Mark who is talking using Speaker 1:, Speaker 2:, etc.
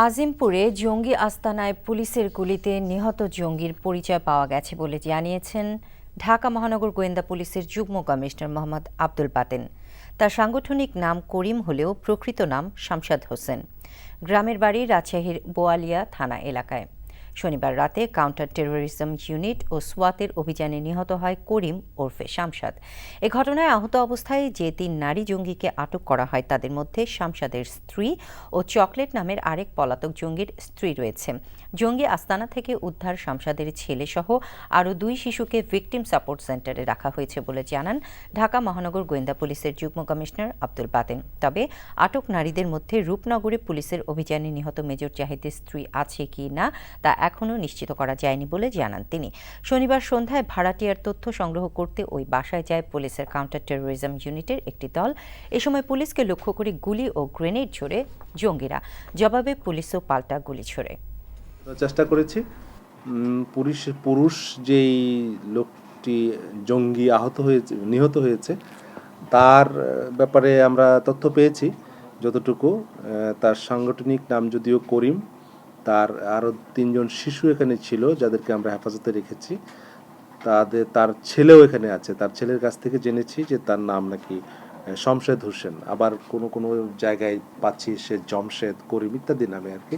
Speaker 1: আজিমপুরে জঙ্গি আস্তানায় পুলিশের গুলিতে নিহত জঙ্গির পরিচয় পাওয়া গেছে বলে জানিয়েছেন ঢাকা মহানগর গোয়েন্দা পুলিশের যুগ্ম কমিশনার মোহাম্মদ আব্দুল বাতেন। তার সাংগঠনিক নাম করিম হলেও প্রকৃত নাম শামসাদ হোসেন। গ্রামের বাড়ি রাজশাহীর বোয়ালিয়া থানা এলাকায়। শনিবার রাতে কাউন্টার টেরোরিজম ইউনিট ও সোয়াতের অভিযানে নিহত হয় করিম ওরফে শামসাদ। এ ঘটনায় আহত অবস্থায় যে ৩ নারী জঙ্গিকে আটক করা হয় তাদের মধ্যে শামসাদের স্ত্রী ও চকলেট নামের আরেক পলাতক জঙ্গির স্ত্রী রয়েছে। জঙ্গি আস্তানা থেকে উদ্ধার শামসাদের ছেলেসহ আরও ২ শিশুকে ভিকটিম সাপোর্ট সেন্টারে রাখা হয়েছে বলে জানান ঢাকা মহানগর গোয়েন্দা পুলিশের যুগ্ম কমিশনার আব্দুল বাতেন। তবে আটক নারীদের মধ্যে রূপনগরে পুলিশের অভিযানে নিহত মেজর জাহিদের স্ত্রী আছে কি না তা এখনও নিশ্চিত করা যায়নি বলে জানান তিনি। শনিবার সন্ধ্যায় ভাড়াটিয়ার তথ্য সংগ্রহ করতে ওই বাসায় যায় পুলিশের কাউন্টার টেরোরিজম ইউনিটের একটি দল। এ সময় পুলিশকে লক্ষ্য করে গুলি ও গ্রেনেড ছোড়ে জঙ্গিরা। জবাবে পুলিশও পাল্টা গুলি ছোড়ে।
Speaker 2: চেষ্টা করেছি পুরুষ যেই লোকটি জঙ্গি নিহত হয়েছে তার ব্যাপারে আমরা তথ্য পেয়েছি যতটুকু। তার সাংগঠনিক নাম যদিও করিম, তার আরও ৩ জন শিশু এখানে ছিল যাদেরকে আমরা হেফাজতে রেখেছি। তার ছেলেও এখানে আছে। তার ছেলের কাছ থেকে জেনেছি যে তার নাম নাকি শমশেদ হোসেন। আবার কোনো জায়গায় পাচ্ছি সে জমশেদ, করিম ইত্যাদি নামে আর কি।